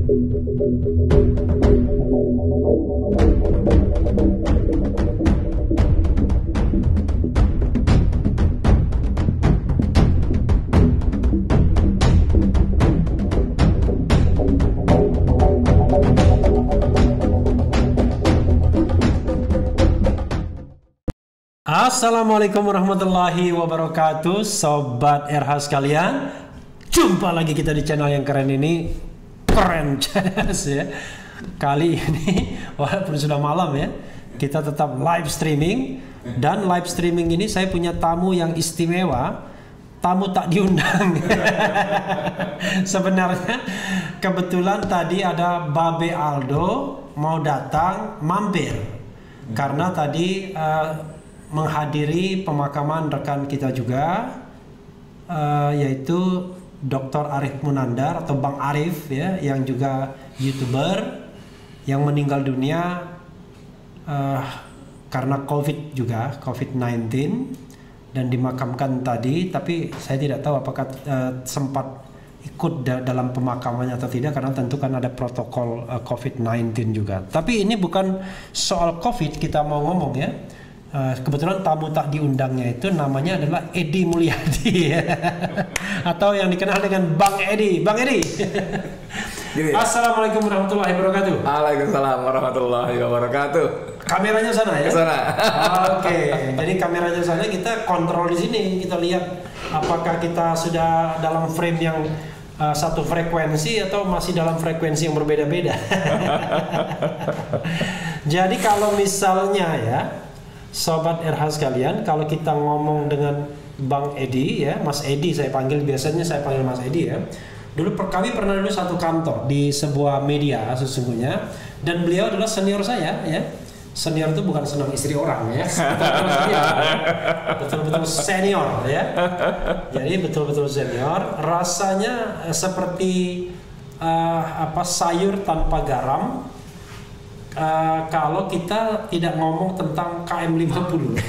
Assalamualaikum warahmatullahi wabarakatuh, Sobat RH sekalian. Jumpa lagi kita di channel yang keren ini, Keren Channels ya. Kali ini walaupun sudah malam ya, kita tetap live streaming. Dan live streaming ini saya punya tamu yang istimewa, tamu tak diundang. Sebenarnya kebetulan tadi ada Babe Aldo mau datang mampir karena tadi menghadiri pemakaman rekan kita juga, yaitu Dr. Arif Munandar atau Bang Arif ya, yang juga YouTuber yang meninggal dunia karena COVID juga, COVID-19, dan dimakamkan tadi. Tapi saya tidak tahu apakah sempat ikut dalam pemakamannya atau tidak, karena tentu kan ada protokol COVID-19 juga. Tapi ini bukan soal COVID kita mau ngomong ya. Kebetulan tamu tak diundangnya itu namanya adalah Edi Mulyadi atau yang dikenal dengan Bang Edi. Bang Edi. Assalamualaikum warahmatullahi wabarakatuh. Waalaikumsalam warahmatullahi wabarakatuh. Kameranya sana ya? Sana. Oke. Jadi kameranya sana, kita kontrol di sini. Kita lihat apakah kita sudah dalam frame yang satu frekuensi atau masih dalam frekuensi yang berbeda-beda. Jadi kalau misalnya ya, Sobat RH sekalian, kalau kita ngomong dengan Bang Edi ya, Mas Edi saya panggil, biasanya saya panggil Mas Edi ya. Dulu kami pernah dulu satu kantor di sebuah media sesungguhnya, dan beliau adalah senior saya ya. Senior itu bukan senang istri orang ya, betul-betul senior ya. Jadi betul-betul senior. Rasanya seperti sayur tanpa garam. Kalau kita tidak ngomong tentang KM50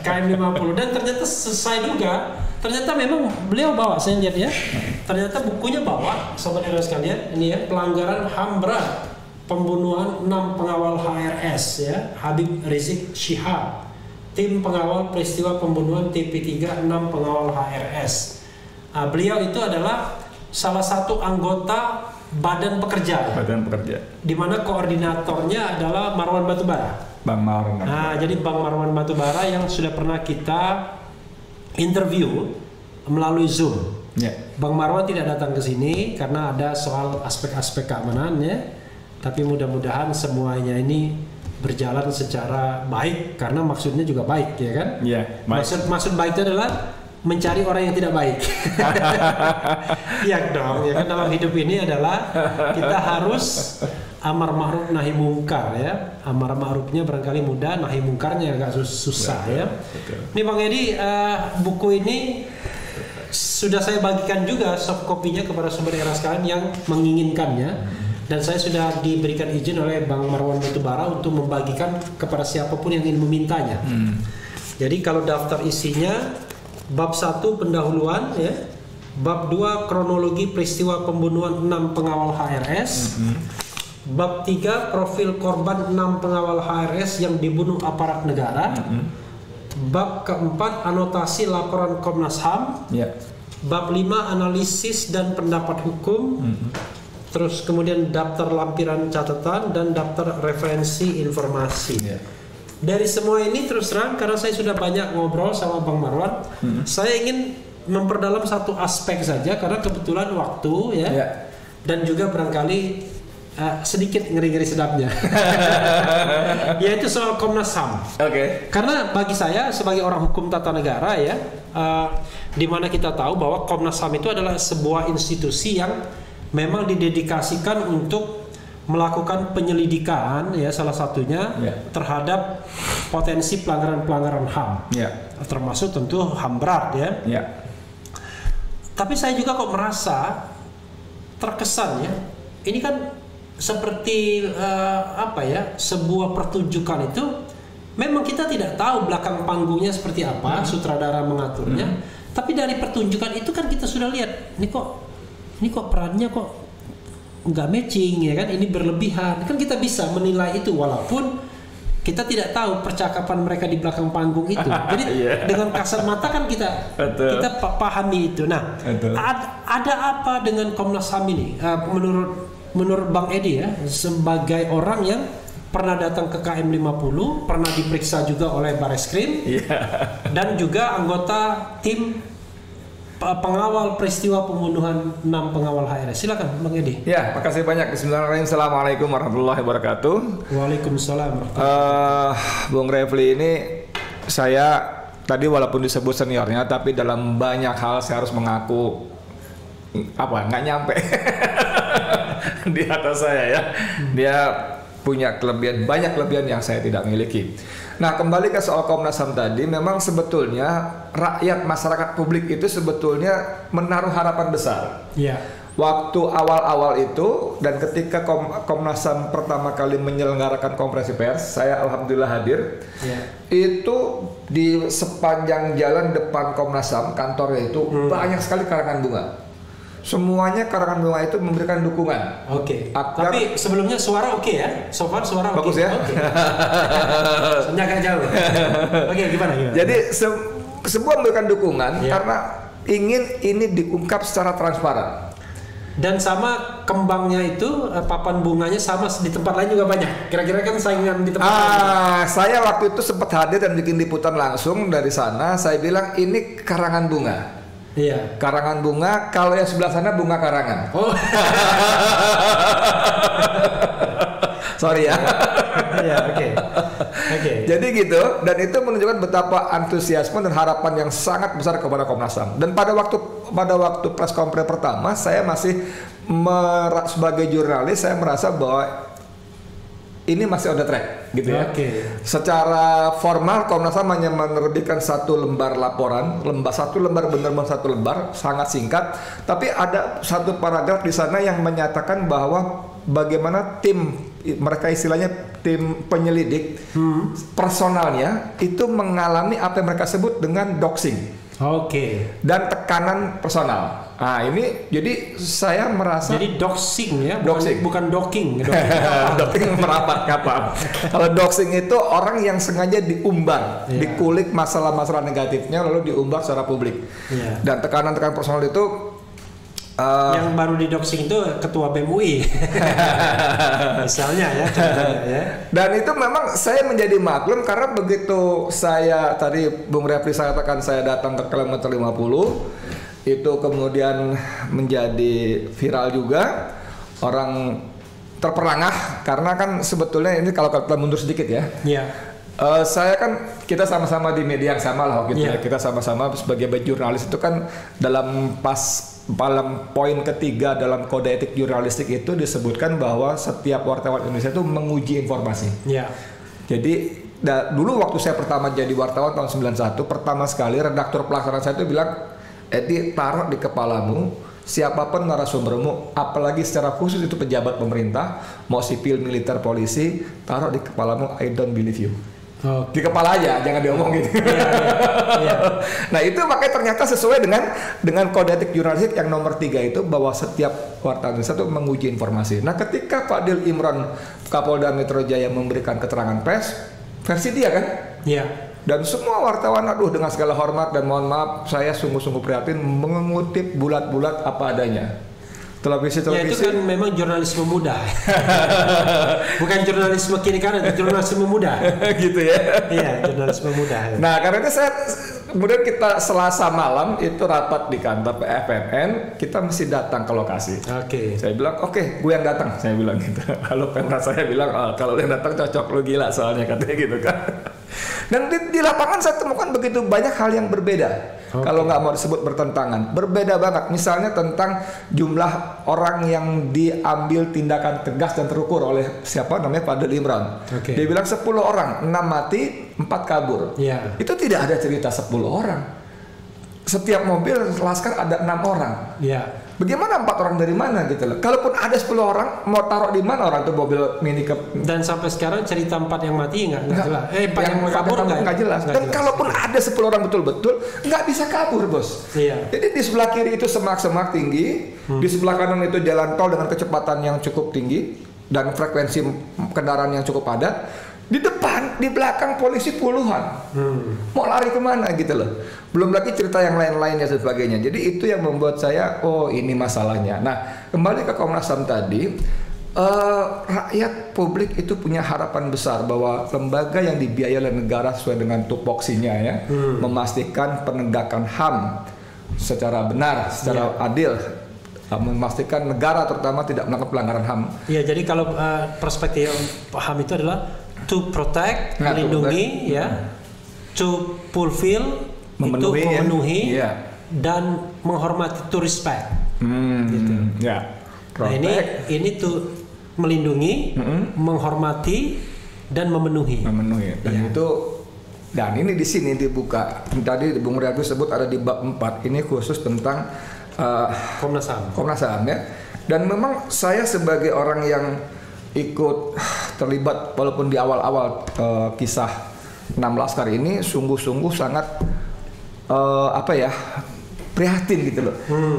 KM50, dan ternyata selesai juga. Ternyata memang beliau bawa, saya lihat ya, ternyata bukunya bawa, Sobat RH sekalian. Ini ya, pelanggaran HAM berat, pembunuhan 6 pengawal HRS ya, Habib Rizik Syihab, tim pengawal peristiwa pembunuhan TP3 6 pengawal HRS. Beliau itu adalah salah satu anggota Badan Pekerja. Badan Pekerja. Di mana koordinatornya adalah Marwan Batubara. Bang Marwan. Nah, jadi Bang Marwan Batubara yang sudah pernah kita interview melalui Zoom. Yeah. Bang Marwan tidak datang ke sini karena ada soal aspek-aspek keamanan ya. Tapi mudah-mudahan semuanya ini berjalan secara baik, karena maksudnya juga baik ya kan? Iya. Yeah, maksud baik itu adalah mencari orang yang tidak baik. Iya dong, ya kan, dalam hidup ini adalah kita harus amar ma'ruf nahi mungkar ya. Amar ma'rufnya barangkali mudah, nahi mungkarnya agak susah ya. Betul. Ini Bang Edi, buku ini sudah saya bagikan juga soft copy-nya kepada Sobat RH sekalian yang menginginkannya, dan saya sudah diberikan izin oleh Bang Marwan Batubara untuk membagikan kepada siapapun yang ingin memintanya. Jadi kalau daftar isinya, bab 1 pendahuluan ya, bab 2 kronologi peristiwa pembunuhan 6 pengawal HRS, bab 3 profil korban 6 pengawal HRS yang dibunuh aparat negara, bab keempat anotasi laporan Komnas HAM, bab 5 analisis dan pendapat hukum, terus kemudian daftar lampiran catatan dan daftar referensi informasi. Dari semua ini terus terang, karena saya sudah banyak ngobrol sama Bang Marwan, saya ingin memperdalam satu aspek saja karena kebetulan waktu ya, dan juga barangkali sedikit ngeri-ngeri sedapnya, yaitu soal Komnas HAM. Karena bagi saya sebagai orang hukum tata negara ya, di mana kita tahu bahwa Komnas HAM itu adalah sebuah institusi yang memang didedikasikan untuk melakukan penyelidikan ya, salah satunya terhadap potensi pelanggaran-pelanggaran HAM, termasuk tentu HAM berat ya. Tapi saya juga kok merasa terkesan ya, ini kan seperti sebuah pertunjukan itu. Memang kita tidak tahu belakang panggungnya seperti apa, sutradara mengaturnya. Tapi dari pertunjukan itu kan kita sudah lihat, ini kok perannya kok nggak matching ya kan, ini berlebihan. Kan kita bisa menilai itu walaupun kita tidak tahu percakapan mereka di belakang panggung itu. Jadi dengan kasat mata kan kita pahami itu. Nah, ada apa dengan Komnas HAM ini? Menurut Bang Edi ya, sebagai orang yang pernah datang ke KM 50, pernah diperiksa juga oleh Bareskrim, dan juga anggota tim pengawal peristiwa pembunuhan 6 pengawal HRS. Silakan Bang Edi. Ya, makasih banyak. Bismillahirrahmanirrahim. Assalamualaikum warahmatullahi wabarakatuh. Waalaikumsalam. Bung Refli ini, saya tadi walaupun disebut seniornya, tapi dalam banyak hal saya harus mengaku nggak nyampe di atas saya ya. Dia punya kelebihan, banyak kelebihan yang saya tidak miliki. Nah, kembali ke soal Komnas HAM tadi, memang sebetulnya rakyat, masyarakat publik itu sebetulnya menaruh harapan besar. Iya. Waktu awal-awal itu dan ketika Komnas HAM pertama kali menyelenggarakan konferensi pers, saya alhamdulillah hadir. Itu di sepanjang jalan depan Komnas HAM, kantornya itu banyak sekali karangan bunga. Semuanya karangan bunga itu memberikan dukungan. Tapi sebelumnya suara oke ya? So far suara bagus ya? Soalnya agak jauh. Gimana? Jadi semua memberikan dukungan karena ingin ini diungkap secara transparan. Dan sama kembangnya itu, papan bunganya sama di tempat lain juga banyak. Kira-kira kan saingan di tempat lain. Saya waktu itu sempat hadir dan bikin liputan langsung dari sana. Saya bilang ini karangan bunga. Iya. Karangan bunga, kalau yang sebelah sana bunga karangan. Oh. Sorry ya. Oke. Jadi gitu, dan itu menunjukkan betapa antusiasme dan harapan yang sangat besar kepada Komnas HAM. Dan pada waktu press conference pertama, saya masih sebagai jurnalis, saya merasa bahwa ini masih on the track, gitu ya. Secara formal Komnas HAM hanya menerbitkan 1 lembar laporan, satu lembar benar-benar 1 lembar, sangat singkat. Tapi ada 1 paragraf di sana yang menyatakan bahwa bagaimana tim mereka, istilahnya tim penyelidik, personalnya itu mengalami apa yang mereka sebut dengan doxing. Dan tekanan personal. Nah, ini jadi saya merasa jadi doxing ya, bukan docking. Docking merapat kapal. Kalau doxing itu orang yang sengaja diumbar, dikulik masalah-masalah negatifnya lalu diumbar secara publik. Dan tekanan-tekanan personal itu yang baru di doxing itu ketua BEM UI. Misalnya ya. Dan itu memang saya menjadi maklum karena begitu saya tadi Bung Refli saya katakan saya datang ke kilometer 50 itu kemudian menjadi viral juga, orang terperangah karena kan sebetulnya ini kalau kita mundur sedikit ya. Saya kan kita sama-sama di media yang sama lah gitu ya. Kita sama-sama sebagai jurnalis itu kan dalam poin ketiga dalam kode etik jurnalistik itu disebutkan bahwa setiap wartawan Indonesia itu menguji informasi. Jadi dulu waktu saya pertama jadi wartawan tahun 91, pertama sekali redaktur pelaksana saya itu bilang, Edi, taruh di kepalamu siapapun narasumbermu, apalagi secara khusus itu pejabat pemerintah, mau sipil, militer, polisi, taruh di kepalamu, I don't believe you. Di kepala aja, jangan diomong gitu. Nah itu makanya ternyata sesuai dengan kode etik jurnalistik yang nomor 3 itu, bahwa setiap wartawan Indonesia itu menguji informasi. Nah ketika Fadil Imron, Kapolda Metro Jaya memberikan keterangan pers, versi dia kan? Dan semua wartawan, dengan segala hormat dan mohon maaf, saya sungguh-sungguh prihatin mengutip bulat-bulat apa adanya. Televisi. Ya itu kan memang jurnalisme muda. Bukan jurnalisme kiri kanan, jurnalisme muda. Gitu ya. Iya, jurnalisme muda. Nah, karena itu kemudian kita Selasa malam itu rapat di kantor PFMN, kita mesti datang ke lokasi. Saya bilang, gue yang datang. Saya bilang gitu. Kalau Pemda saya bilang, kalau yang datang cocok, lu gila soalnya, katanya gitu kan. Dan di lapangan saya temukan begitu banyak hal yang berbeda. Kalau nggak mau disebut bertentangan, berbeda banget. Misalnya tentang jumlah orang yang diambil tindakan tegas dan terukur oleh siapa namanya Fadil Imron. Dia bilang 10 orang, 6 mati, 4 kabur. Itu tidak ada cerita 10 orang. setiap mobil laskar ada 6 orang. Ya. Bagaimana 4 orang dari mana gitu loh? Kalaupun ada 10 orang, mau taruh di mana orang tuh mobil mini ke? Dan sampai sekarang cerita 4 yang mati nggak jelas. 4 yang kabur nggak jelas. Dan kalaupun ada 10 orang betul-betul nggak bisa kabur, bos. Iya. Jadi di sebelah kiri itu semak-semak tinggi, di sebelah kanan itu jalan tol dengan kecepatan yang cukup tinggi dan frekuensi kendaraan yang cukup padat. Di depan, di belakang polisi puluhan. Mau lari kemana gitu loh. Belum lagi cerita yang lain-lainnya dan sebagainya. Jadi itu yang membuat saya, oh ini masalahnya. Nah, kembali ke Komnas HAM tadi, rakyat publik itu punya harapan besar bahwa lembaga yang dibiayai oleh negara sesuai dengan tupoksinya ya, memastikan penegakan HAM secara benar, secara adil, memastikan negara terutama tidak melakukan pelanggaran HAM. Iya, jadi kalau perspektif HAM itu adalah to protect, melindungi, ya, to fulfill, memenuhi, dan menghormati, to respect. Gitu. Ya. Nah ini tuh melindungi, menghormati, dan memenuhi. Dan itu, dan ini di sini dibuka. Tadi Bung Riyadi sebut ada di bab 4. Ini khusus tentang Komnas HAM ya. Dan memang saya sebagai orang yang ikut terlibat walaupun di awal-awal kisah 6 laskar ini sungguh-sungguh sangat prihatin gitu loh.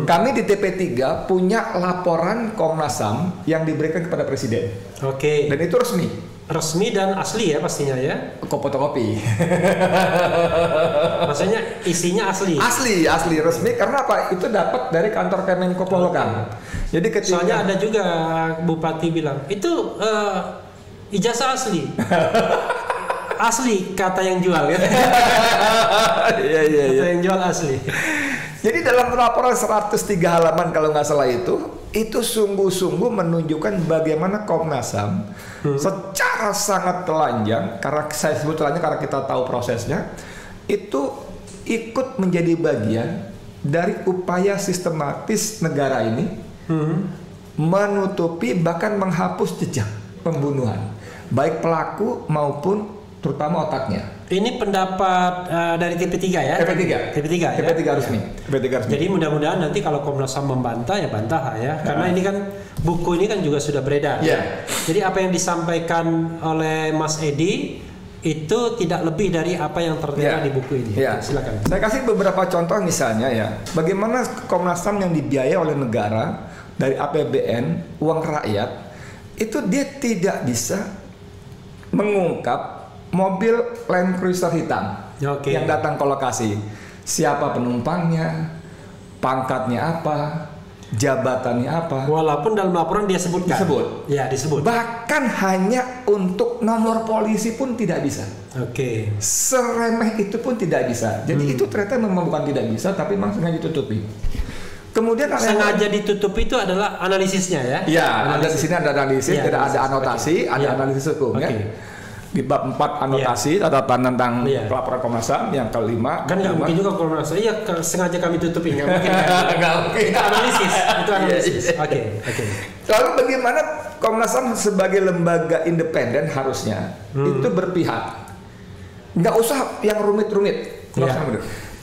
Kami di TP3 punya laporan Komnas HAM yang diberikan kepada Presiden. Oke. Dan itu resmi dan asli ya pastinya ya. Fotokopi. Maksudnya isinya asli. Asli resmi karena apa? Itu dapat dari kantor Kemenko Polhukam. Jadi soalnya ada juga bupati bilang itu ijazah asli. Asli kata yang jual ya. Iya. Kata yang jual asli. Jadi dalam laporan 103 halaman kalau nggak salah itu sungguh-sungguh menunjukkan bagaimana Komnas HAM secara sangat telanjang, karena saya sebut telanjang karena kita tahu prosesnya, itu ikut menjadi bagian dari upaya sistematis negara ini menutupi bahkan menghapus jejak pembunuhan baik pelaku maupun terutama otaknya. Ini pendapat dari TP3 ya? TP3 resmi. Jadi mudah-mudahan nanti kalau Komnas HAM membantah ya bantah ya. Karena ini kan buku ini kan juga sudah beredar. Yeah. Jadi apa yang disampaikan oleh Mas Edi itu tidak lebih dari apa yang tertera di buku ini. Yeah. Silakan. Saya kasih beberapa contoh misalnya ya. Bagaimana Komnas HAM yang dibiayai oleh negara dari APBN, uang rakyat, itu dia tidak bisa mengungkap mobil Land Cruiser hitam yang datang ke lokasi. Siapa penumpangnya, pangkatnya apa, jabatannya apa. Walaupun dalam laporan dia sebutkan. Disebut. Bahkan hanya untuk nomor polisi pun tidak bisa. Seremeh itu pun tidak bisa. Jadi itu ternyata memang bukan tidak bisa, tapi memang sengaja ditutupi. Kemudian sengaja ditutup itu adalah analisisnya ya? Iya, ada di sini ada analisis, ada anotasi, ada analisis hukum ya. Di bab 4 anotasi catatan tentang pelaporan Komnas HAM, yang kelima kan nggak mungkin juga Komnas HAM sengaja kami tutupin, nggak mungkin kan? Nggak mungkin. Itu analisis. Oke. Lalu bagaimana Komnas HAM sebagai lembaga independen harusnya itu berpihak, nggak usah yang rumit-rumit.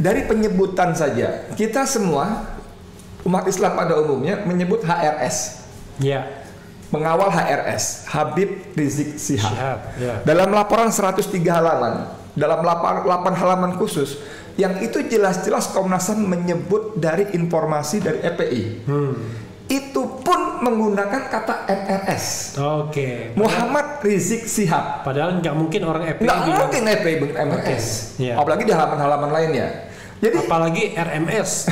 Dari penyebutan saja kita semua umat Islam pada umumnya menyebut HRS. Mengawal HRS, Habib Rizik Syihab. Dalam laporan 103 halaman, dalam 8 halaman khusus, yang itu jelas-jelas Komnas HAM menyebut dari informasi dari EPI. Itu pun menggunakan kata MRS. Muhammad Rizik Syihab. Padahal nggak mungkin orang EPI. Nggak mungkin EPI MRS. Apalagi di halaman-halaman lainnya. Jadi, apalagi RMS.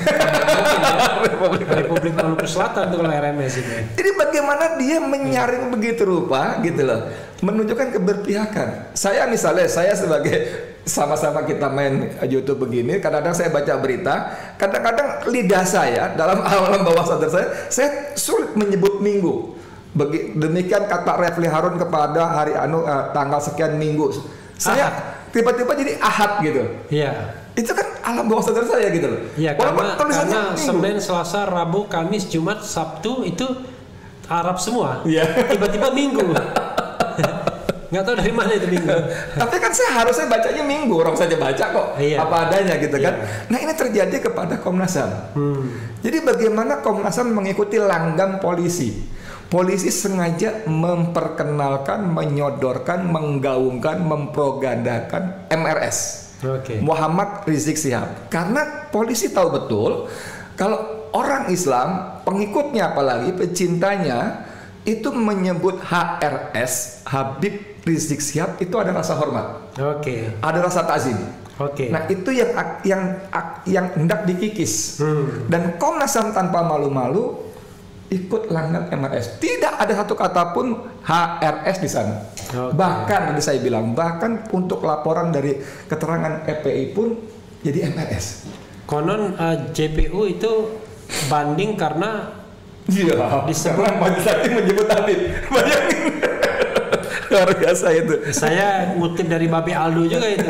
Republik Maluku Selatan tuh kalau RMS itu. Jadi bagaimana dia menyaring begitu rupa gitu loh, menunjukkan keberpihakan. Saya sebagai sama-sama kita main YouTube begini, kadang-kadang saya baca berita, kadang-kadang lidah saya dalam alam bawah sadar saya sulit menyebut minggu. Demikian kata Refli Harun kepada hari tanggal sekian minggu. Saya tiba-tiba jadi Ahad gitu. Itu kan alam bawah sadar saya gitu loh. Karena Senin, Selasa, Rabu, Kamis, Jumat, Sabtu itu Arab semua. Tiba-tiba Minggu. Nggak tahu dari mana itu Minggu. Tapi kan saya harusnya bacanya Minggu, orang saja baca kok Iya. apa adanya gitu kan. Iya. Nah ini terjadi kepada Komnas HAM. Jadi bagaimana Komnas HAM mengikuti langgam polisi? Polisi sengaja memperkenalkan, menyodorkan, menggaungkan, mempropagandakan MRS. Oke. Muhammad Rizik Syihab. Karena polisi tahu betul kalau orang Islam, pengikutnya apalagi pecintanya itu menyebut HRS, Habib Rizik Syihab, itu ada rasa hormat. Oke. Ada rasa takzim. Oke. Nah, itu yang hendak dikikis. Dan Komnas HAM tanpa malu-malu ikut langgam MRS. Tidak ada satu kata pun HRS di sana. Oke. Bahkan tadi saya bilang, bahkan untuk laporan dari keterangan FPI pun jadi MRS. Konon JPU itu banding karena Iya, disebut karena majelis hakim menyebut Habib. Bayangin. Luar biasa itu. saya ngutip dari Babe Aldo juga itu.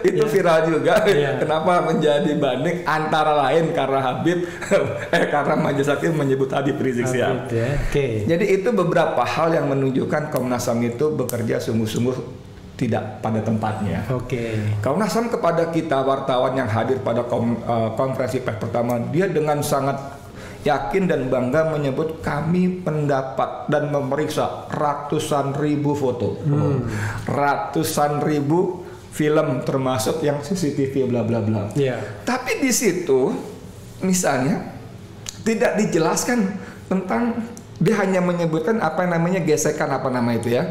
itu viral juga. Iya. Kenapa menjadi banding antara lain karena Habib karena majelis hakim menyebut Habib Rizik Syihab. Ya. Oke. Jadi itu beberapa hal yang menunjukkan Komnas HAM itu bekerja sungguh-sungguh tidak pada tempatnya. Oke. Komnas HAM kepada kita wartawan yang hadir pada konferensi pers pertama, dia dengan sangat yakin dan bangga menyebut kami mendapat dan memeriksa ratusan ribu foto, ratusan ribu film termasuk yang CCTV bla bla bla. Iya. Tapi di situ misalnya tidak dijelaskan tentang, dia hanya menyebutkan apa yang namanya gesekan apa nama itu ya.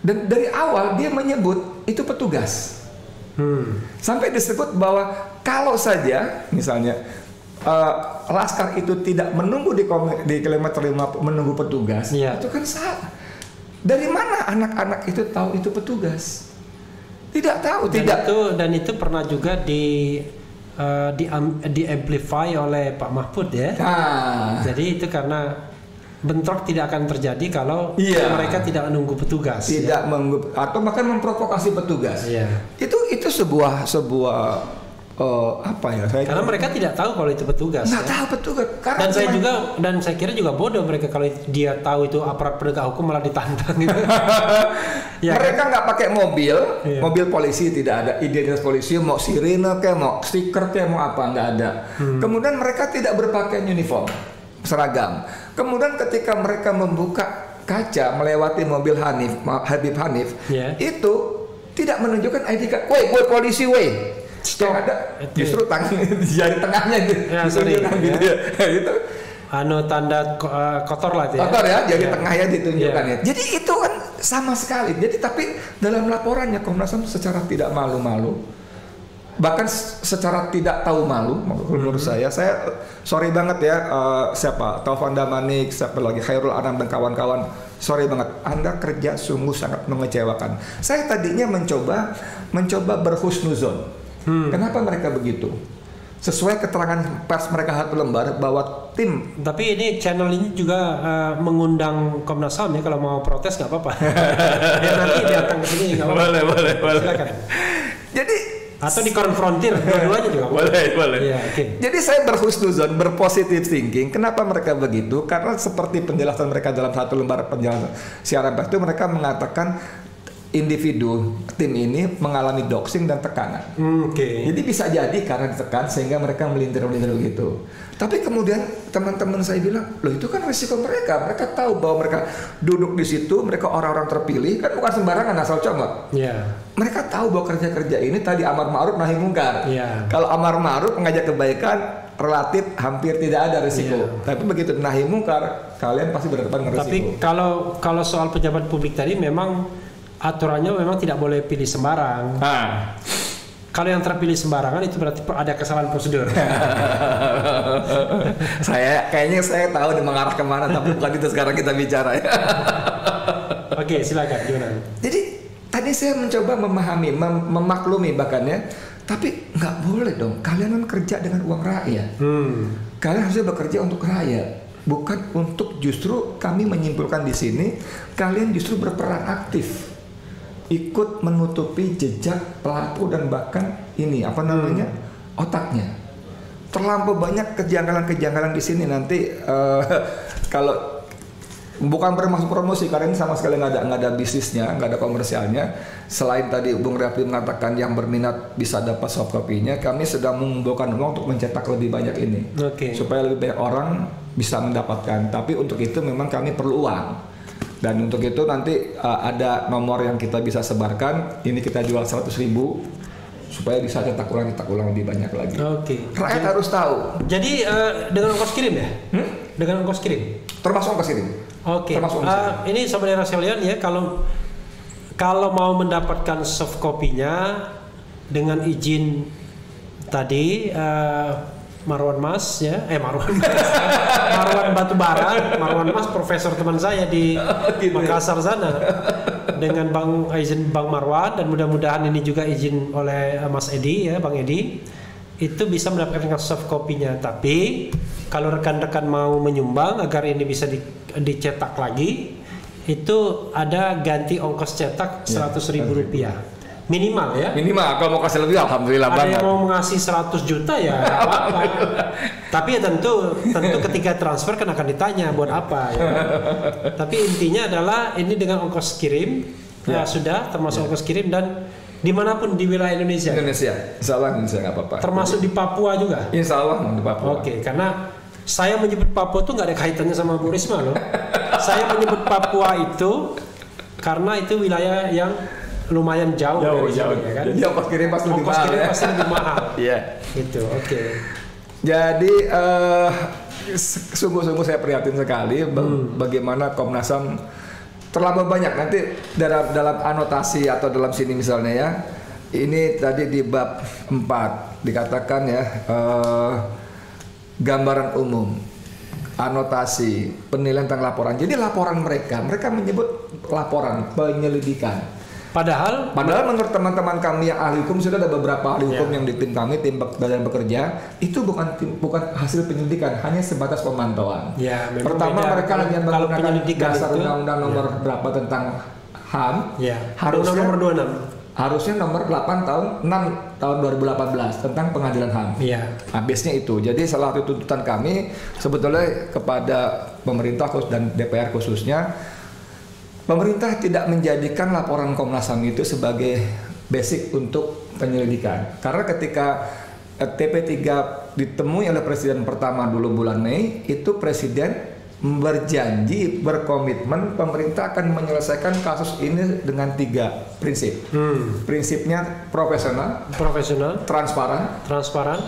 Dan dari awal dia menyebut itu petugas. Sampai disebut bahwa kalau saja misalnya laskar itu tidak menunggu di kilometer 5 menunggu petugas, Iya. itu kan salah. Dari mana anak-anak itu tahu itu petugas? Tidak tahu, tidak. Dan itu pernah juga di amplify oleh Pak Mahfud ya. Nah, Jadi itu karena bentrok tidak akan terjadi kalau Iya. mereka tidak menunggu petugas. tidak atau bahkan memprovokasi petugas. Ya. Itu sebuah apa ya? Karena mereka tidak tahu kalau itu petugas. nggak Ya. tahu petugas. Karena Dan saya kira juga bodoh mereka kalau dia tahu itu aparat penegak hukum malah ditantang gitu. Ya, mereka nggak pakai mobil, Iya. mobil polisi tidak ada identitas polisi, mau sirine kayak mau stiker kayak mau apa nggak ada. Kemudian mereka tidak berpakaian uniform, seragam. Kemudian ketika mereka membuka kaca melewati mobil Habib Hanif, Iya. itu tidak menunjukkan ID card. Woi, gue polisi, woi. Stop. Yang ada justru tangan di jari tengahnya gitu. Ya, sorry, Gitu ya. ya. Itu Tanda kotor lah itu ya. kotor ya, jari Ya. tengahnya ditunjukkan Iya. ya. Jadi itu kan sama sekali. Jadi tapi dalam laporannya Komnas HAM secara tidak malu-malu, bahkan secara tidak tahu malu, menurut saya sorry banget ya, siapa Taufan Damanik, siapa lagi Khairul Anam dan kawan-kawan, sorry banget, Anda kerja sungguh sangat mengecewakan. Saya tadinya mencoba berhusnuzon. Kenapa mereka begitu? Sesuai keterangan pers mereka satu lembar bahwa tim. Tapi ini channel ini juga mengundang Komnas HAM ya, kalau mau protes nggak apa-apa. Ya, nanti datang ke sini nggak apa-apa. Boleh. Silakan. Jadi Atau dikonfrontir dua-duanya juga. boleh. Iya, oke. Jadi saya berhusnuzon, berpositif thinking. Kenapa mereka begitu? Karena seperti penjelasan mereka dalam satu lembar penjelasan siaran pers itu, mereka mengatakan individu tim ini mengalami doxing dan tekanan. Oke. Jadi bisa jadi karena ditekan sehingga mereka melintir-melintir begitu. Tapi kemudian teman-teman saya bilang, loh itu kan risiko mereka. Mereka tahu bahwa mereka duduk di situ, mereka orang-orang terpilih, kan bukan sembarangan asal comot. Iya. Mereka tahu bahwa kerja-kerja ini tadi amar ma'ruf nahi mungkar. Iya. Kalau amar ma'ruf mengajak kebaikan relatif hampir tidak ada risiko. Iya. Tapi begitu nahi mungkar, kalian pasti berhadapan dengan risiko. Tapi kalau soal pejabat publik tadi memang aturannya memang tidak boleh pilih sembarang. Nah, Kalau yang terpilih sembarangan itu berarti ada kesalahan prosedur. kayaknya saya tahu nih mengarah kemana, tapi bukan itu sekarang kita bicara ya. Oke, silakan gimana? Jadi tadi saya mencoba memahami, memaklumi bahkan ya. Tapi nggak boleh dong. Kalian kan kerja dengan uang rakyat. Kalian harusnya bekerja untuk rakyat, bukan untuk justru kami menyimpulkan di sini. Kalian justru berperan aktif, ikut menutupi jejak pelaku dan bahkan ini apa namanya otaknya. Terlampau banyak kejanggalan-kejanggalan di sini nanti kalau Bukan bermaksud promosi karena ini sama sekali nggak ada bisnisnya, nggak ada komersialnya. Selain tadi Bung Refli mengatakan yang berminat bisa dapat soft copy-nya, kami sedang mengumpulkan uang untuk mencetak lebih banyak ini, supaya lebih banyak orang bisa mendapatkan. Tapi untuk itu memang kami perlu uang. Dan untuk itu nanti ada nomor yang kita bisa sebarkan. Ini kita jual 100.000 supaya bisa cetak ulang lebih banyak lagi. Rakyat harus tahu. Jadi dengan ongkos kirim ya? Dengan ongkos kirim? Termasuk ongkos kirim. Ini sobat era sekalian ya, kalau mau mendapatkan soft copy-nya dengan izin tadi Marwan Mas ya, Marwan Batubara, Marwan Mas profesor teman saya di Makassar sana, dengan izin Bang Marwan, dan mudah-mudahan ini juga izin oleh Mas Edi ya, Bang Edi, itu bisa mendapatkan soft copy-nya. Tapi kalau rekan-rekan mau menyumbang agar ini bisa dicetak lagi, itu ada ganti ongkos cetak 100.000 rupiah minimal ya. Minimal, kalau mau kasih lebih alhamdulillah banget. Ada yang mau ngasih 100 juta ya apa-apa. Tapi ya tentu ketika transfer kan akan ditanya buat apa ya. Tapi intinya adalah ini dengan ongkos kirim sudah termasuk ongkos kirim, dan dimanapun di wilayah Indonesia. Insya Allah Indonesia nggak apa-apa. Termasuk di Papua juga. Insya Allah di Papua. Karena saya menyebut Papua itu nggak ada kaitannya sama Bu Risma loh. Saya menyebut Papua itu karena itu wilayah yang lumayan jauh dari sini, ya kan? Jadi ongkos kirim pasti lebih mahal. Iya. Gitu. Jadi sungguh-sungguh saya prihatin sekali bagaimana Komnas HAM terlalu banyak nanti dalam anotasi atau dalam sini misalnya ya. Ini tadi di bab 4 dikatakan ya, gambaran umum, anotasi, penilaian tentang laporan. Jadi laporan mereka menyebut laporan penyelidikan. Padahal menurut teman-teman kami yang ahli hukum, sudah ada beberapa ahli hukum yang di tim kami, tim badan bekerja, itu bukan hasil penyelidikan, hanya sebatas pemantauan. Pertama mereka hanya menggunakan dasar undang-undang nomor berapa tentang HAM, harusnya nomor 26. Harusnya nomor 8 tahun 6 tahun 2018 tentang pengadilan HAM. Habisnya itu. Jadi salah satu tuntutan kami sebetulnya kepada pemerintah dan DPR khususnya, pemerintah tidak menjadikan laporan Komnas HAM itu sebagai basic untuk penyelidikan. Karena ketika TP3 ditemui oleh presiden pertama dulu bulan Mei, itu presiden berjanji, berkomitmen pemerintah akan menyelesaikan kasus ini dengan 3 prinsip. Prinsipnya profesional, transparan,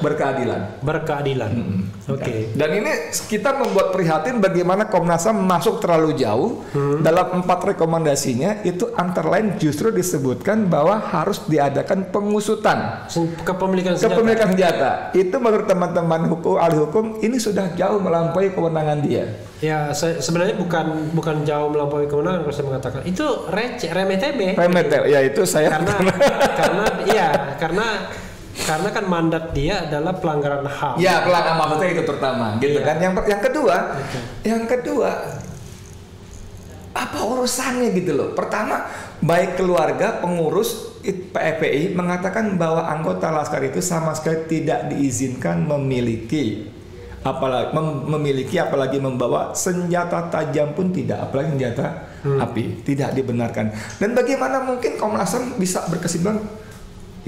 berkeadilan. Dan ini kita membuat prihatin bagaimana Komnas HAM masuk terlalu jauh. Dalam 4 rekomendasinya itu antara lain justru disebutkan bahwa harus diadakan pengusutan kepemilikan senjata. Itu menurut teman-teman ahli hukum ini sudah jauh melampaui kewenangan dia. Ya, sebenarnya bukan jauh melampaui kewenangan kalau saya mengatakan. Itu remeh-temeh. Ya itu saya. Karena kan mandat dia adalah pelanggaran HAM. Ya, pelanggaran maksudnya itu terutama, gitu kan. Yang kedua, apa urusannya gitu loh. Pertama, baik keluarga pengurus PFPI mengatakan bahwa anggota Laskar itu sama sekali tidak diizinkan memiliki apalagi membawa senjata tajam pun tidak, apalagi senjata api, tidak dibenarkan. Dan bagaimana mungkin Komnas HAM bisa berkesimpulan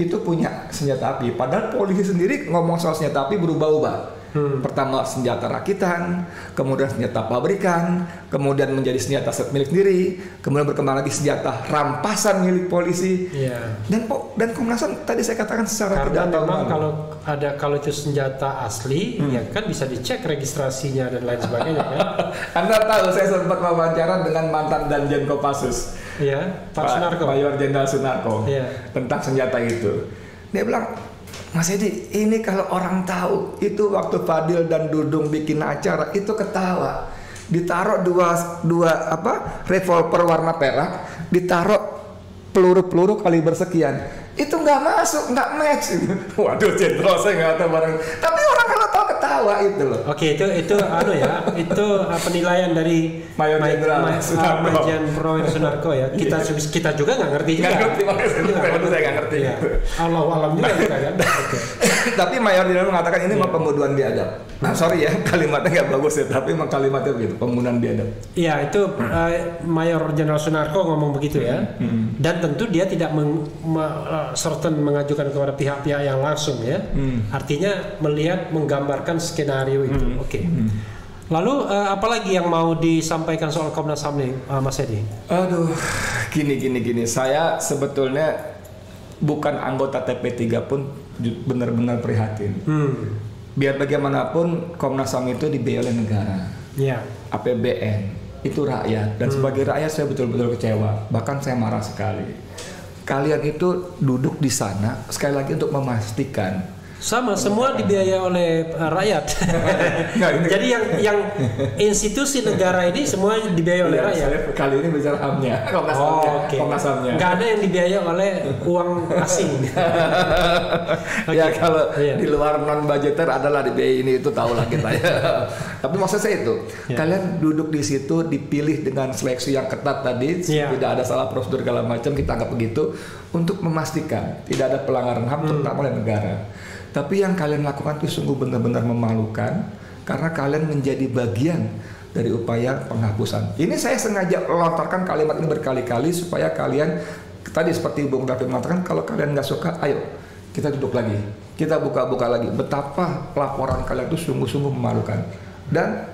itu punya senjata api, padahal polisi sendiri ngomong soal senjata api berubah-ubah. Pertama senjata rakitan, kemudian senjata pabrikan, kemudian menjadi senjata milik sendiri, kemudian berkembang lagi senjata rampasan milik polisi. Dan Komnas HAM tadi saya katakan secara tidak tahu. Memang kalau itu senjata asli, ya kan bisa dicek registrasinya dan lain sebagainya kan. Anda tahu saya sempat wawancara dengan mantan Danjen Kopassus, Pak Sunarko, Mayor Jenderal Sunarko, tentang senjata itu. Dia bilang, Mas Edi, ini kalau orang tahu itu waktu Fadil dan Dudung bikin acara itu ketawa. Ditaruh dua revolver warna perak, ditaruh peluru kaliber sekian. Itu nggak masuk, nggak match. Waduh, jenderal saya nggak tahu barang. Tapi orang kalau tahu ketawa. ketawa itu loh. Oke, itu ya, itu penilaian dari Mayor Jenderal Sunarko. Majen Prof. Sunarko ya. Kita juga nggak ngerti juga. Nggak ngerti, makanya saya nggak ngerti. Ya. Allah alam juga kita kan. Okay. Tapi Mayor Jenderal mengatakan ini mah pembunuhan biadab. Nah sorry ya, kalimatnya nggak bagus ya, tapi memang kalimatnya begitu, pembunuhan biadab. Iya, itu Mayor Jenderal Sunarko ngomong begitu ya. Dan tentu dia tidak certain mengajukan kepada pihak-pihak yang langsung ya. Artinya melihat, menggambarkan skenario itu. Oke. Lalu apalagi yang mau disampaikan soal Komnas HAM nih, Mas Edi? Aduh, gini. Saya sebetulnya bukan anggota TP3 pun benar-benar prihatin. Biar bagaimanapun Komnas HAM itu dibiayai oleh negara. Ya. APBN itu rakyat, dan sebagai rakyat saya betul-betul kecewa. Bahkan saya marah sekali. Kalian itu duduk di sana sekali lagi untuk memastikan sama, semua dibiayai oleh rakyat. Jadi yang institusi negara ini semua dibiayai oleh rakyat. Saya kali ini bicara HAM-nya, Komnas HAM-nya. Nggak ada yang dibiayai oleh uang asing. Ya kalau di luar non budgeter adalah dibiayai ini, itu tahu lah kita ya. Tapi maksud saya itu, kalian duduk di situ dipilih dengan seleksi yang ketat tadi, tidak ada salah prosedur segala macam, kita anggap begitu, untuk memastikan tidak ada pelanggaran HAM terutama oleh negara. Tapi yang kalian lakukan itu sungguh benar-benar memalukan, karena kalian menjadi bagian dari upaya penghapusan. Ini saya sengaja lontarkan kalimat ini berkali-kali supaya kalian, tadi seperti Bung David mengatakan, kalau kalian nggak suka, ayo kita duduk lagi, kita buka-buka lagi betapa laporan kalian itu sungguh-sungguh memalukan, dan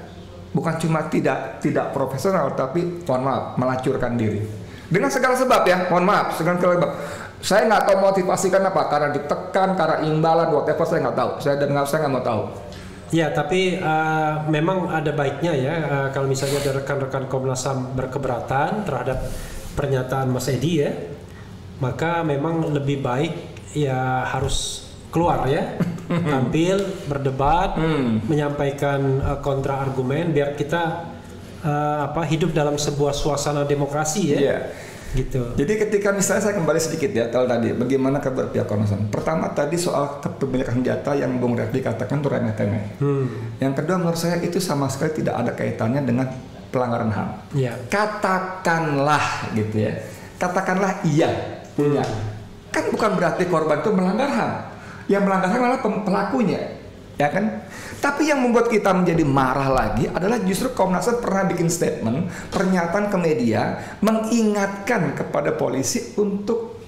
bukan cuma tidak profesional, tapi mohon maaf, melacurkan diri dengan segala sebab ya, mohon maaf, segala sebab. Saya nggak tahu motivasikan apa, karena ditekan, karena imbalan, whatever, saya nggak tahu. Saya nggak mau tahu. Ya, tapi memang ada baiknya ya, kalau misalnya ada rekan-rekan Komnas HAM berkeberatan terhadap pernyataan Mas Edi ya, maka memang lebih baik ya harus keluar ya, tampil, berdebat, menyampaikan kontra argumen, biar kita hidup dalam sebuah suasana demokrasi ya. Yeah. Gitu. Jadi ketika misalnya saya kembali sedikit ya tadi bagaimana keberpihakan Komnas HAM. Pertama tadi soal kepemilikan senjata yang Bung Refli katakan itu remeh-temeh. Yang kedua menurut saya itu sama sekali tidak ada kaitannya dengan pelanggaran HAM. Katakanlah gitu ya. Katakanlah iya punya. Kan bukan berarti korban itu melanggar HAM. Yang melanggar HAM adalah pelakunya. Ya kan? Tapi yang membuat kita menjadi marah lagi adalah justru Komnas HAM pernah bikin statement, pernyataan ke media, mengingatkan kepada polisi untuk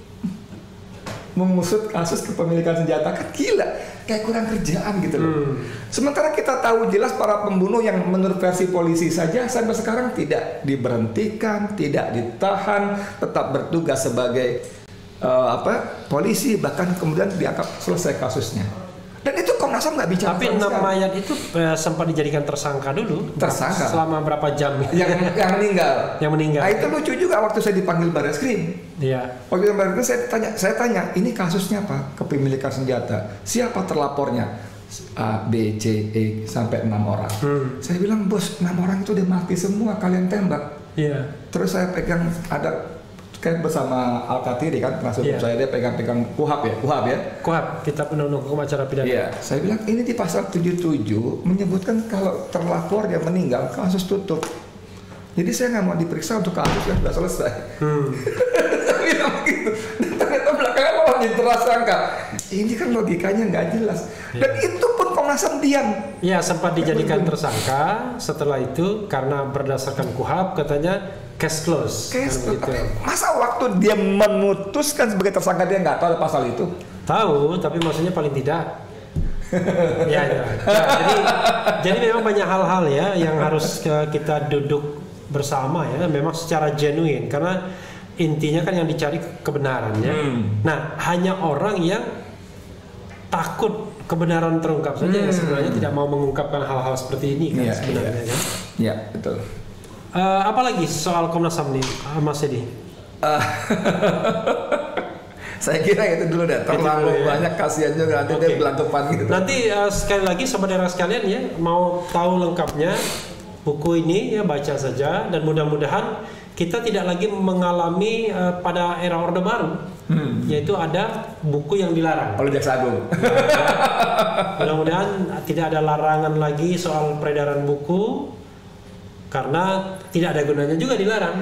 mengusut kasus kepemilikan senjata. Kan gila, kayak kurang kerjaan gitu loh. Sementara kita tahu jelas para pembunuh yang menurut versi polisi saja sampai sekarang tidak diberhentikan, tidak ditahan, tetap bertugas sebagai polisi, bahkan kemudian dianggap selesai kasusnya. Dan itu Komnas HAM nggak bicara. Tapi 6 mayat itu sempat dijadikan tersangka dulu. Tersangka. Selama berapa jam? Yang meninggal. Yang meninggal. Nah itu lucu juga waktu saya dipanggil Barreskrim. Iya. Waktu dipanggil Barreskrim saya tanya, ini kasusnya apa? Kepemilikan senjata. Siapa terlapornya? A, B, C, E sampai 6 orang. Saya bilang, bos, 6 orang itu udah mati semua, kalian tembak. Iya. Terus saya pegang ada kan bersama Al-Katiri kan, termasuk saya, dia pegang-pegang KUHAP ya. KUHAP, Kitab Undang-Undang Hukum Acara Pidana. Iya, saya bilang ini di pasal 77 menyebutkan kalau terlapor yang meninggal kasus tutup. Jadi saya nggak mau diperiksa untuk kasus yang sudah selesai. Saya bilang begitu. Dan ternyata belakangan malah jadi tersangka. Ini kan logikanya nggak jelas. Dan itu pun Komnas HAM diam. Ya, sempat dijadikan tersangka. Setelah itu karena berdasarkan KUHAP katanya case close. Gitu. Masa waktu dia memutuskan sebagai tersangka dia nggak tahu ada pasal itu? Tahu, tapi maksudnya paling tidak. Ya. Jadi memang banyak hal-hal ya yang harus kita duduk bersama ya, memang secara genuine, karena intinya kan yang dicari kebenarannya. Nah, hanya orang yang takut kebenaran terungkap saja yang sebenarnya tidak mau mengungkapkan hal-hal seperti ini kan sebenarnya kan. Iya, betul. Apalagi soal Komnas HAM nih, Mas Edi? Saya kira itu dulu deh, terlalu banyak, kasihan juga nanti dia belangkepan gitu. Nanti sekali lagi saudara sekalian ya, mau tahu lengkapnya buku ini ya baca saja, dan mudah-mudahan kita tidak lagi mengalami pada era Orde Baru yaitu ada buku yang dilarang. Oleh Jaksa Agung. Mudah-mudahan tidak ada larangan lagi soal peredaran buku, karena tidak ada gunanya juga dilarang.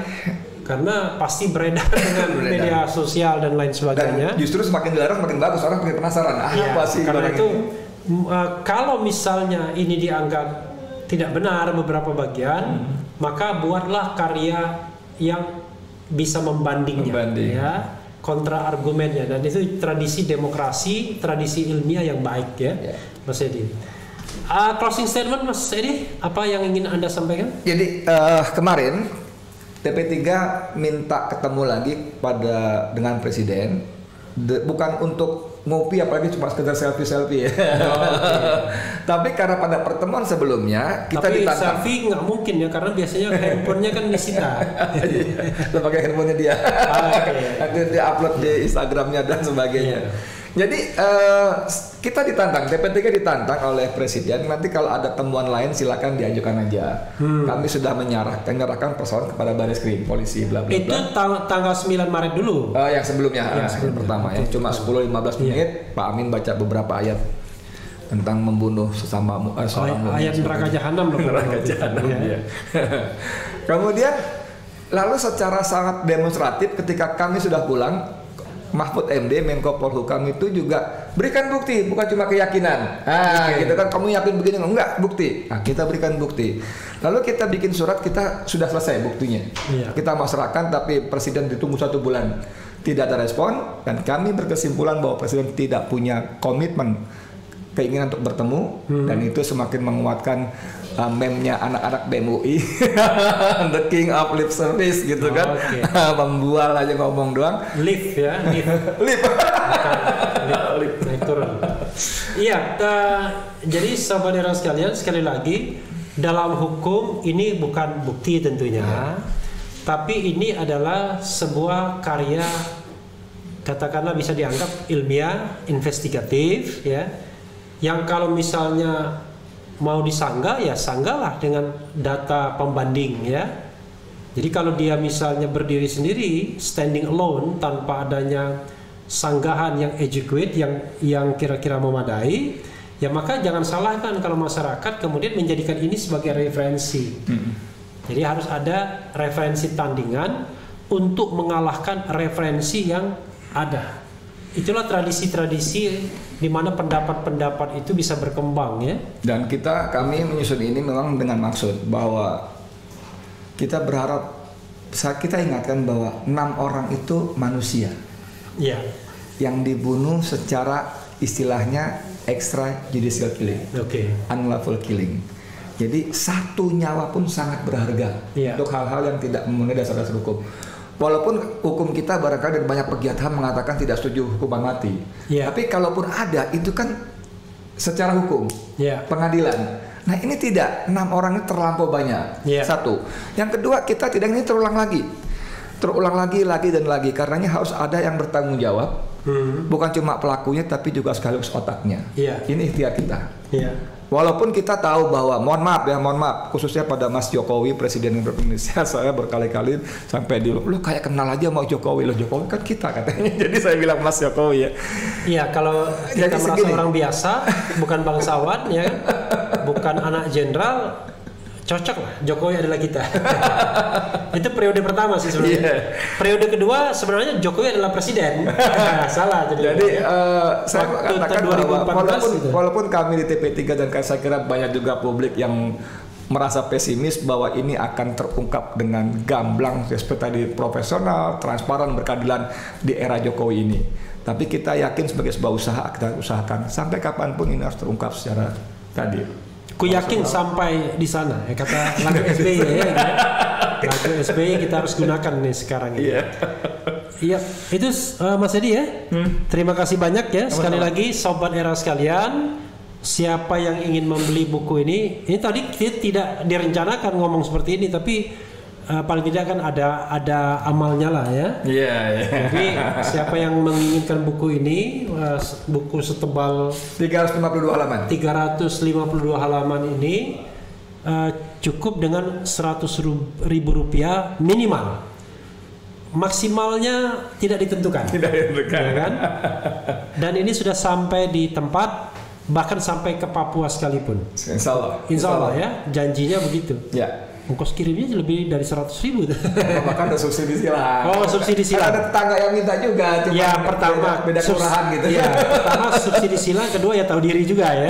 Karena pasti beredar dengan media sosial dan lain sebagainya. Dan justru semakin dilarang semakin bagus, orang makin penasaran. Apa sih? Karena itu kalau misalnya ini dianggap tidak benar beberapa bagian, maka buatlah karya yang bisa membandingnya, ya, kontra argumennya. Dan itu tradisi demokrasi, tradisi ilmiah yang baik, ya, Mas Edi. Closing statement, Mas Edi, apa yang ingin Anda sampaikan? Jadi kemarin TP3 minta ketemu lagi dengan Presiden, bukan untuk ngopi apalagi cuma sekedar selfie ya. Tapi karena pada pertemuan sebelumnya kita ditantang. Selfie nggak mungkin ya, karena biasanya handphonenya kan disita. Lo pakai handphonenya dia. Nanti dia upload di Instagramnya dan sebagainya. Jadi kita ditantang, TP3 ditantang oleh Presiden. Nanti kalau ada temuan lain silakan diajukan aja. Kami sudah menyerahkan persoalan kepada Bareskrim, polisi, bla bla bla. Itu tanggal 9 Maret dulu. Yang sebelumnya, yang pertama ya. Cuma 10-15 menit Pak Amin baca beberapa ayat tentang membunuh sesama seorang mukmin. Ayat neraka jahanam loh. Neraka jahanam. Ya. Kemudian lalu secara sangat demonstratif ketika kami sudah pulang, Mahfud MD, Menko Polhukam itu juga berikan bukti, bukan cuma keyakinan. Gitu kan, kamu yakin begini? Enggak, bukti. Nah, kita berikan bukti. Lalu kita bikin surat, kita sudah selesai buktinya. Kita mau serahkan, tapi Presiden ditunggu 1 bulan. Tidak ada respon, dan kami berkesimpulan bahwa Presiden tidak punya komitmen, keinginan untuk bertemu, dan itu semakin menguatkan meme-nya anak-anak BMUI The King of Lip Service gitu kan. Membual aja ngomong doang. Lift ya, lift. Naik turun. Iya, jadi saudara sekalian, sekali lagi dalam hukum ini bukan bukti tentunya, tapi ini adalah sebuah karya, katakanlah bisa dianggap ilmiah, investigatif, ya, yang kalau misalnya mau disanggah ya sanggalah dengan data pembanding, ya. Jadi kalau dia misalnya berdiri sendiri, standing alone, tanpa adanya sanggahan yang adequate, yang kira-kira memadai, ya maka jangan salahkan kalau masyarakat kemudian menjadikan ini sebagai referensi. Jadi harus ada referensi tandingan untuk mengalahkan referensi yang ada. Itulah tradisi-tradisi di mana pendapat-pendapat itu bisa berkembang, ya. Dan kami menyusun ini memang dengan maksud bahwa kita berharap, kita ingatkan bahwa 6 orang itu manusia, yang dibunuh secara istilahnya extrajudicial killing, unlawful killing. Jadi 1 nyawa pun sangat berharga untuk hal-hal yang tidak memenuhi dasar-dasar hukum. Walaupun hukum kita barangkali dari banyak pegiat HAM mengatakan tidak setuju hukuman mati, tapi kalaupun ada itu kan secara hukum, pengadilan. Nah ini tidak, 6 orang ini terlampau banyak. Satu, yang kedua kita tidak ingin terulang lagi, dan lagi. Karenanya harus ada yang bertanggung jawab, bukan cuma pelakunya tapi juga sekaligus otaknya. Ini ikhtiar kita. Walaupun kita tahu bahwa, mohon maaf, khususnya pada Mas Jokowi, Presiden Republik Indonesia, saya berkali-kali sampai di, lu kayak kenal aja sama Jokowi, Jokowi kan kita katanya. Jadi saya bilang Mas Jokowi ya. Iya, kalau kita merasa orang biasa, bukan bangsawan, ya, bukan anak jenderal, cocok lah, Jokowi adalah kita. Itu periode pertama sih sebenarnya. Periode kedua sebenarnya Jokowi adalah presiden. Salah. Jadi saya katakan bahwa walaupun kami di TP3 dan saya kira banyak juga publik yang merasa pesimis bahwa ini akan terungkap dengan gamblang seperti tadi, profesional, transparan, berkeadilan di era Jokowi ini. Tapi kita yakin sebagai sebuah usaha, kita usahakan sampai kapanpun ini harus terungkap secara tadi. Ku yakin sampai di sana, ya, kata lagu SBY, ya, gitu. Lagu SBY kita harus gunakan nih sekarang ini. Iya, itu Mas Edi ya. Terima kasih banyak ya. Sekali lagi sobat era sekalian, siapa yang ingin membeli buku ini tadi kita tidak direncanakan ngomong seperti ini, tapi paling tidak kan ada amalnya lah ya. Jadi siapa yang menginginkan buku ini, buku setebal 352 halaman. 352 halaman ini cukup dengan 100.000 rupiah minimal maksimalnya tidak ditentukan. Tidak ditentukan. Ya kan? Dan ini sudah sampai di tempat, bahkan sampai ke Papua sekalipun. Insya Allah ya, janjinya begitu. Ya. Ongkos kirimnya lebih dari 100.000. Bahkan ada subsidi silang. Oh, subsidi silang. Ada tetangga yang minta juga. Cuma ya, pertama beda kelurahan gitu. Ya, pertama subsidi silang, kedua ya tahu diri juga ya.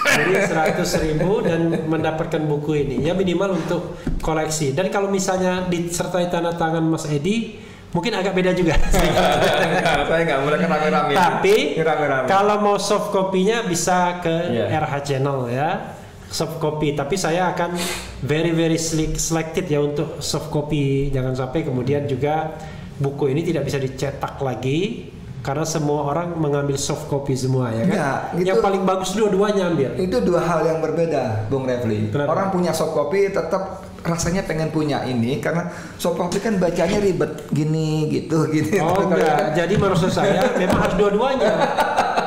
Jadi 100.000 dan mendapatkan buku ini. Ya minimal untuk koleksi. Dan kalau misalnya disertai tanda tangan Mas Edi, mungkin agak beda juga. Saya nggak, mereka rame-rame. Tapi rame-rame. kalau mau soft copy-nya bisa ke Yeah. RH Channel ya. Soft copy, tapi saya akan very selected ya untuk soft copy. Jangan sampai kemudian juga buku ini tidak bisa dicetak lagi karena semua orang mengambil soft copy semua ya kan. Ya, gitu. Yang paling bagus dua-duanya ambil. Itu dua hal yang berbeda, Bung Refli. Kenapa? Orang punya soft copy tetap rasanya pengen punya ini karena soft copy kan bacanya ribet gini gitu. Oh enggak, jadi maksud saya memang harus dua-duanya.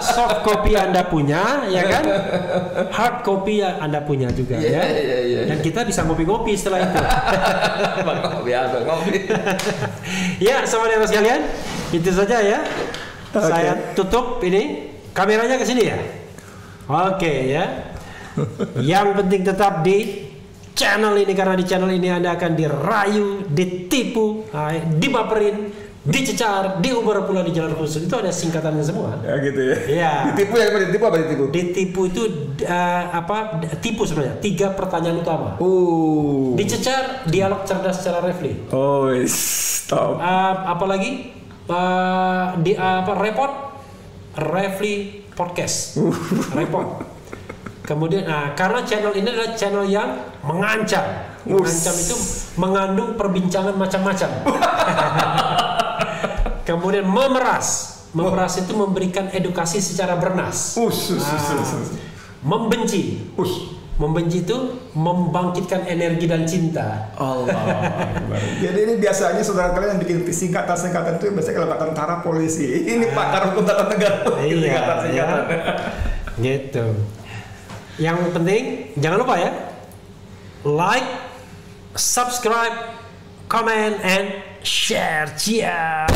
Soft copy Anda punya, ya kan? Hard copy Anda punya juga, ya. Dan kita bisa ngopi-ngopi setelah itu. Biasa ngopi. Ya, sahabat sekalian, itu saja ya. Okay. Saya tutup ini. Kameranya ke sini ya. Oke ya. Yang penting tetap di channel ini, karena di channel ini Anda akan dirayu, ditipu, dibaperin, dicecar, diuber pula di jalan khusus. Itu ada singkatannya semua. Ya gitu ya. Iya. Ditipu ya, ditipu apa ditipu? Ditipu itu tipu sebenarnya. 3 pertanyaan utama. Dicecar, dialog cerdas secara Refli. Oh, stop. Apalagi repot, Refli podcast. Repot. Kemudian, karena channel ini adalah channel yang mengancam. Mengancam itu mengandung perbincangan macam-macam. Kemudian memeras itu memberikan edukasi secara bernas. Membenci itu membangkitkan energi dan cinta. Allah. Jadi ini biasanya saudara kalian yang bikin singkatan itu biasanya kalau tentara polisi. Ini pakar hukum tata negara. Singkatan. Gitu. Yang penting jangan lupa ya, like, subscribe, comment, and share. Ciao.